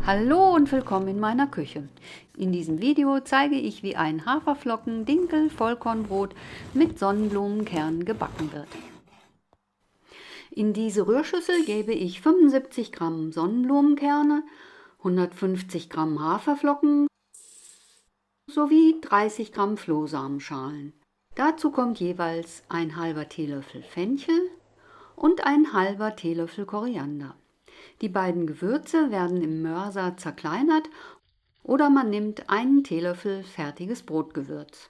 Hallo und willkommen in meiner Küche. In diesem Video zeige ich, wie ein Haferflocken-Dinkel-Vollkornbrot mit Sonnenblumenkernen gebacken wird. In diese Rührschüssel gebe ich 75 Gramm Sonnenblumenkerne, 150 Gramm Haferflocken sowie 30 Gramm Flohsamenschalen. Dazu kommt jeweils ein halber Teelöffel Fenchel und ein halber Teelöffel Koriander. Die beiden Gewürze werden im Mörser zerkleinert oder man nimmt einen Teelöffel fertiges Brotgewürz.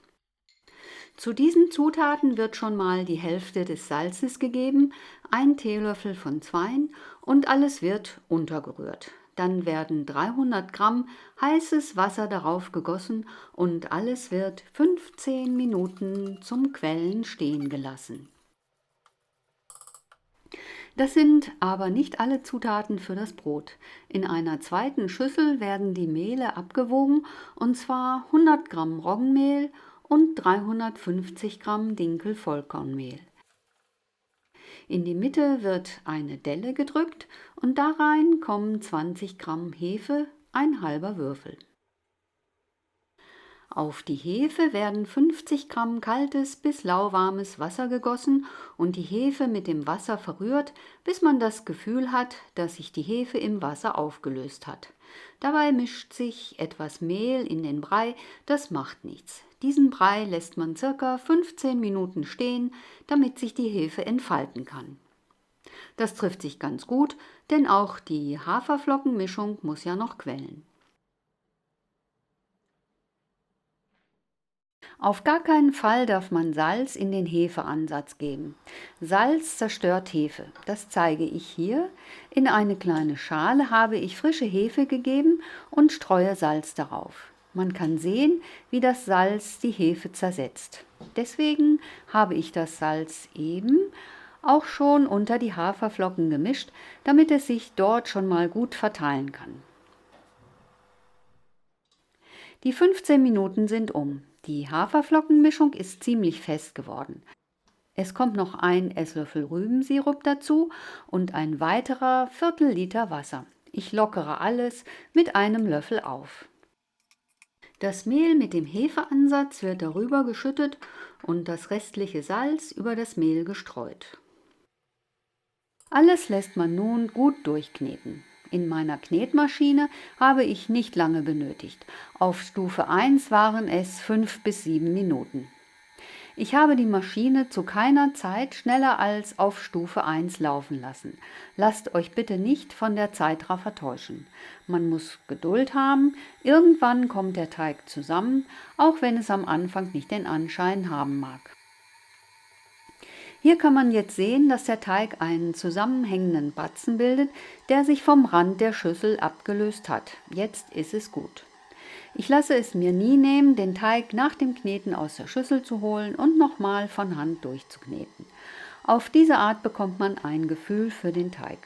Zu diesen Zutaten wird schon mal die Hälfte des Salzes gegeben, ein Teelöffel von Zweien und alles wird untergerührt. Dann werden 300 Gramm heißes Wasser darauf gegossen und alles wird 15 Minuten zum Quellen stehen gelassen. Das sind aber nicht alle Zutaten für das Brot. In einer zweiten Schüssel werden die Mehle abgewogen, und zwar 100 Gramm Roggenmehl und 350 Gramm Dinkel-Vollkornmehl. In die Mitte wird eine Delle gedrückt und da rein kommen 20 Gramm Hefe, ein halber Würfel. Auf die Hefe werden 50 Gramm kaltes bis lauwarmes Wasser gegossen und die Hefe mit dem Wasser verrührt, bis man das Gefühl hat, dass sich die Hefe im Wasser aufgelöst hat. Dabei mischt sich etwas Mehl in den Brei, das macht nichts. Diesen Brei lässt man ca. 15 Minuten stehen, damit sich die Hefe entfalten kann. Das trifft sich ganz gut, denn auch die Haferflockenmischung muss ja noch quellen. Auf gar keinen Fall darf man Salz in den Hefeansatz geben. Salz zerstört Hefe. Das zeige ich hier. In eine kleine Schale habe ich frische Hefe gegeben und streue Salz darauf. Man kann sehen, wie das Salz die Hefe zersetzt. Deswegen habe ich das Salz eben auch schon unter die Haferflocken gemischt, damit es sich dort schon mal gut verteilen kann. Die 15 Minuten sind um. Die Haferflockenmischung ist ziemlich fest geworden. Es kommt noch ein Esslöffel Rübensirup dazu und ein weiterer Viertel-Liter Wasser. Ich lockere alles mit einem Löffel auf. Das Mehl mit dem Hefeansatz wird darüber geschüttet und das restliche Salz über das Mehl gestreut. Alles lässt man nun gut durchkneten. In meiner Knetmaschine habe ich nicht lange benötigt. Auf Stufe 1 waren es 5 bis 7 Minuten. Ich habe die Maschine zu keiner Zeit schneller als auf Stufe 1 laufen lassen. Lasst euch bitte nicht von der Zeitraffer täuschen. Man muss Geduld haben, irgendwann kommt der Teig zusammen, auch wenn es am Anfang nicht den Anschein haben mag. Hier kann man jetzt sehen, dass der Teig einen zusammenhängenden Batzen bildet, der sich vom Rand der Schüssel abgelöst hat. Jetzt ist es gut. Ich lasse es mir nie nehmen, den Teig nach dem Kneten aus der Schüssel zu holen und nochmal von Hand durchzukneten. Auf diese Art bekommt man ein Gefühl für den Teig.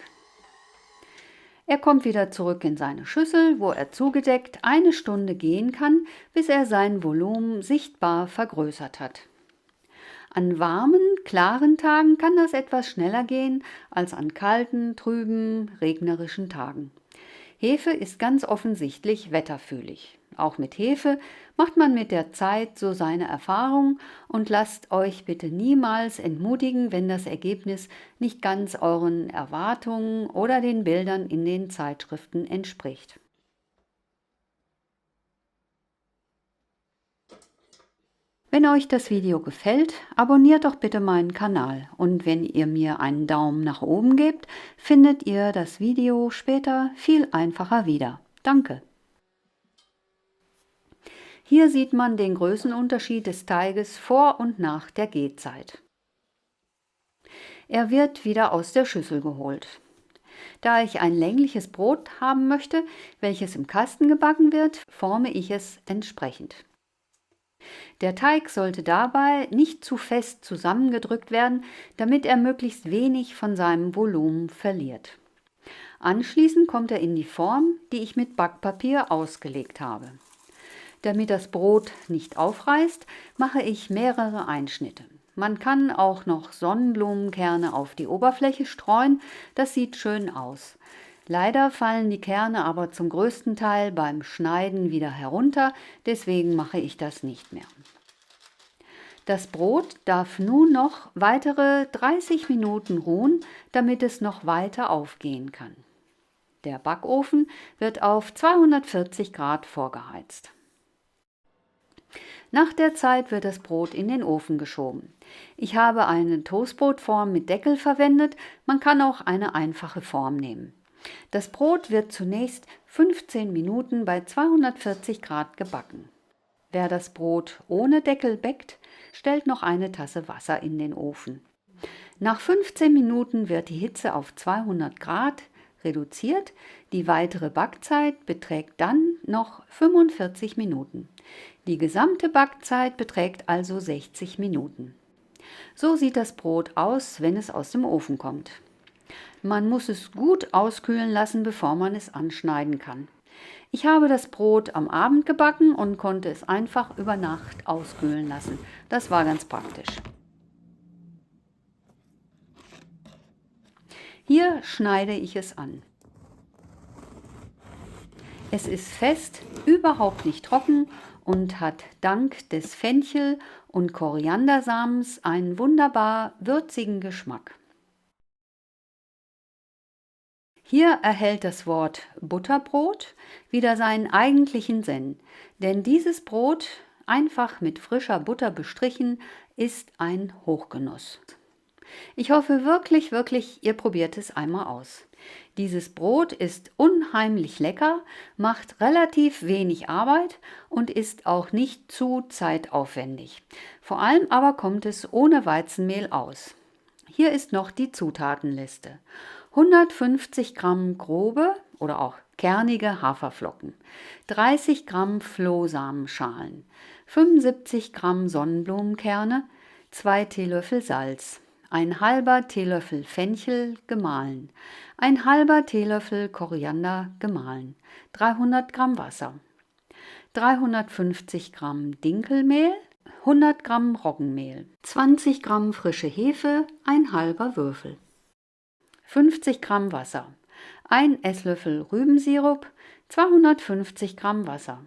Er kommt wieder zurück in seine Schüssel, wo er zugedeckt 1 Stunde gehen kann, bis er sein Volumen sichtbar vergrößert hat. An warmen, klaren Tagen kann das etwas schneller gehen als an kalten, trüben, regnerischen Tagen. Hefe ist ganz offensichtlich wetterfühlig. Auch mit Hefe macht man mit der Zeit so seine Erfahrung und lasst euch bitte niemals entmutigen, wenn das Ergebnis nicht ganz euren Erwartungen oder den Bildern in den Zeitschriften entspricht. Wenn euch das Video gefällt, abonniert doch bitte meinen Kanal und wenn ihr mir einen Daumen nach oben gebt, findet ihr das Video später viel einfacher wieder. Danke! Hier sieht man den Größenunterschied des Teiges vor und nach der Gehzeit. Er wird wieder aus der Schüssel geholt. Da ich ein längliches Brot haben möchte, welches im Kasten gebacken wird, forme ich es entsprechend. Der Teig sollte dabei nicht zu fest zusammengedrückt werden, damit er möglichst wenig von seinem Volumen verliert. Anschließend kommt er in die Form, die ich mit Backpapier ausgelegt habe. Damit das Brot nicht aufreißt, mache ich mehrere Einschnitte. Man kann auch noch Sonnenblumenkerne auf die Oberfläche streuen, das sieht schön aus. Leider fallen die Kerne aber zum größten Teil beim Schneiden wieder herunter, deswegen mache ich das nicht mehr. Das Brot darf nun noch weitere 30 Minuten ruhen, damit es noch weiter aufgehen kann. Der Backofen wird auf 240 Grad vorgeheizt. Nach der Zeit wird das Brot in den Ofen geschoben. Ich habe eine Toastbrotform mit Deckel verwendet, man kann auch eine einfache Form nehmen. Das Brot wird zunächst 15 Minuten bei 240 Grad gebacken. Wer das Brot ohne Deckel bäckt, stellt noch eine Tasse Wasser in den Ofen. Nach 15 Minuten wird die Hitze auf 200 Grad reduziert. Die weitere Backzeit beträgt dann noch 45 Minuten. Die gesamte Backzeit beträgt also 60 Minuten. So sieht das Brot aus, wenn es aus dem Ofen kommt. Man muss es gut auskühlen lassen, bevor man es anschneiden kann. Ich habe das Brot am Abend gebacken und konnte es einfach über Nacht auskühlen lassen. Das war ganz praktisch. Hier schneide ich es an. Es ist fest, überhaupt nicht trocken und hat dank des Fenchel- und Koriandersamens einen wunderbar würzigen Geschmack. Hier erhält das Wort Butterbrot wieder seinen eigentlichen Sinn, denn dieses Brot, einfach mit frischer Butter bestrichen, ist ein Hochgenuss. Ich hoffe wirklich, ihr probiert es einmal aus. Dieses Brot ist unheimlich lecker, macht relativ wenig Arbeit und ist auch nicht zu zeitaufwendig. Vor allem aber kommt es ohne Weizenmehl aus. Hier ist noch die Zutatenliste. 150 Gramm grobe oder auch kernige Haferflocken, 30 Gramm Flohsamenschalen, 75 Gramm Sonnenblumenkerne, 2 Teelöffel Salz, ein halber Teelöffel Fenchel gemahlen, ein halber Teelöffel Koriander gemahlen, 300 Gramm Wasser, 350 Gramm Dinkelmehl, 100 Gramm Roggenmehl, 20 Gramm frische Hefe, ein halber Würfel, 50 Gramm Wasser, 1 Esslöffel Rübensirup, 250 Gramm Wasser.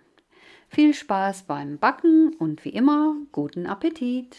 Viel Spaß beim Backen und wie immer guten Appetit!